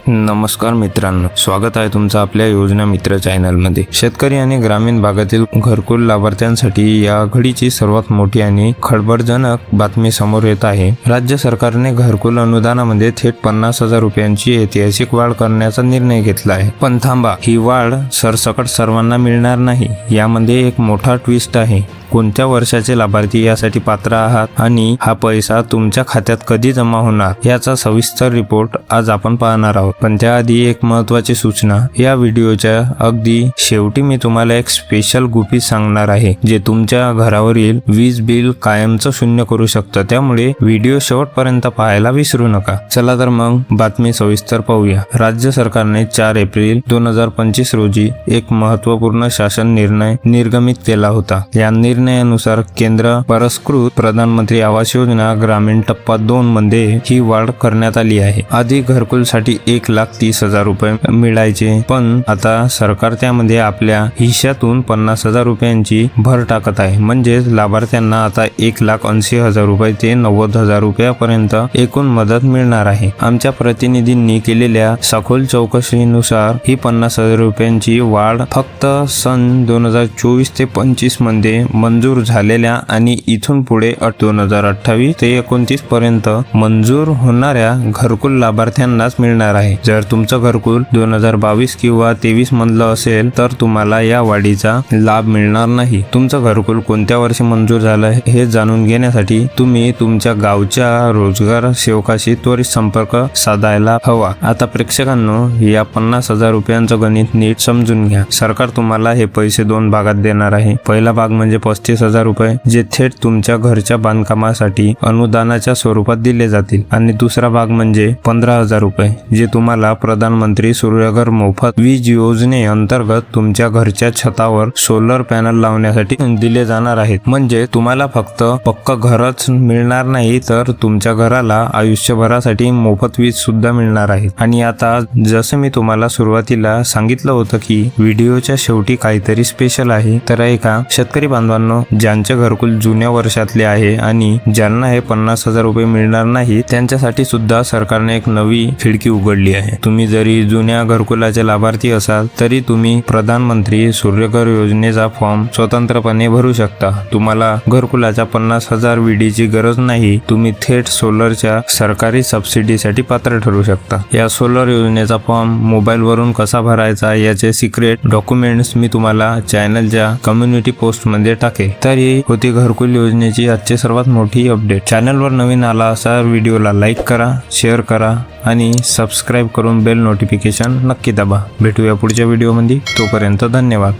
नमस्कार मित्रांनो, स्वागत आहे तुमचं आपल्या योजना मित्र चॅनलमध्ये। शेतकरी आणि ग्रामीण भागातील घरकुल लाभार्थ्यांसाठी या घडीची सर्वात मोठी आणि खळबळजनक बातमी समोर येत आहे। राज्य सरकारने घरकुल अनुदानामध्ये थेट 50,000 रुपयांची ऐतिहासिक वाढ करण्याचा निर्णय घेतला आहे। पण थांबा, ही वाढ सरसकट सर्वांना मिळणार नाही। यामध्ये एक मोठा ट्विस्ट आहे। कोणत्या वर्षाचे लाभार्थी यासाठी पात्र आहात आणि हा पैसा तुमच्या खात्यात कधी जमा होणार याचा सविस्तर रिपोर्ट आज आपण पाहणार आहोत। पण त्याआधी एक महत्त्वाची सूचना, या व्हिडिओच्या अगदी शेवटी मी तुम्हाला एक स्पेशल गुपित सांगणार आहे, जे तुमच्या घरावरील वीज बिल कायमचं शून्य करू शकतं। त्यामुळे व्हिडिओ शेवटपर्यंत पाहायला विसरू नका। चला तर मग बातमी सविस्तर पाहूया। राज्य सरकारने 4 एप्रिल 2025 रोजी एक महत्त्वपूर्ण शासन निर्णय निर्गमित केला होता। या निर्णयानुसार केंद्र पुरस्कृत प्रधानमंत्री आवास योजना ग्रामीण टप्पा 2 मध्ये ही वाढ करण्यात आली आहे। आधी घरकुलसाठी 1,30,000 रुपये मिळायचे, पण आता सरकार त्यामध्ये आपल्या हिश्श्यातून 50,000 रुपयांची भर टाकत आहे। म्हणजे लाभार्थ्यांना आता 1,80,000 रुपये ते 90,000 रुपयापर्यंत एकूण मदत मिळणार आहे। आमच्या प्रतिनिधींनी केलेल्या सखोल चौकशीनुसार ही 50,000 रुपयांची वाढ फक्त सन 2024 ते 25 मध्ये मंजूर झालेल्या आणि इथून पुढे 2028 ते 29 पर्यंत मंजूर होणाऱ्या घरकुल लाभार्थ्यांनाच मिळणार आहे। जर तुमचं घरकुल 2022 किंवा 23 मधलं असेल तर तुम्हाला या वाढीचा लाभ मिळणार नाही। तुमचं घरकुल कोणत्या वर्षी मंजूर झालं हे जाणून घेण्यासाठी तुम्ही तुमच्या गावच्या रोजगार सेवकाशी त्वरित संपर्क साधायला हवा। आता प्रेक्षकांनो, या 50,000 रुपयांचं गणित नीट समजून घ्या। सरकार तुम्हाला हे पैसे 2 भागात देणार आहे। पहिला भाग म्हणजे 35,000 रुपये, जे थेट तुमच्या घरच्या बांधकामासाठी अनुदानाच्या स्वरूपात दिले जातील, आणि दुसरा भाग म्हणजे 15,000 रुपये, जे तुम्हाला प्रधानमंत्री सूर्यघर मोफत वीज योजनेअंतर्गत तुमच्या घरच्या छतावर सोलर पॅनल लावण्यासाठी दिले जाणार आहेत। म्हणजे तुम्हाला फक्त पक्क घरच मिळणार नाही, तर तुमच्या घराला आयुष्यभरासाठी मोफत वीज सुद्धा मिळणार आहे। आणि आता जसं मी तुम्हाला सुरुवातीला सांगितलं होतं की व्हिडिओच्या शेवटी काहीतरी स्पेशल आहे, तर ऐका। शेतकरी बांधवांनो, ज्यांचे घरकुल जुन्या वर्षातले आहे आणि ज्यांना हे 50,000 रुपये मिळणार नाही, त्यांच्यासाठी सुद्धा सरकारने एक नवी खिडकी उघडली आहे। तुम्ही जरी जुन्या घरकुलाचे लाभार्थी असाल तरी तुम्ही प्रधानमंत्री सूर्यघर योजनेचा फॉर्म स्वतंत्रपणे भरू शकता। तुम्हाला घरकुलाच्या 50,000 विडीची गरज नाही। तुम्ही थेट सोलरच्या सरकारी सबसिडीसाठी पात्र ठरू शकता। या सोलर योजनेचा फॉर्म मोबाईल वरून कसा भरायचा याचे सिक्रेट डॉक्युमेंट्स मी तुम्हाला चॅनलच्या कम्युनिटी पोस्ट मध्ये टाकेल। तर ही होती घरकुल योजनेची आजची सर्वात मोठी अपडेट। चॅनलवर नवीन आला असा व्हिडिओला लाईक करा, शेअर करा आणि सबस्क्राईब करून बेल नोटिफिकेशन नक्की दाबा। भेटूया पुढच्या व्हिडिओमध्ये, तोपर्यंत धन्यवाद।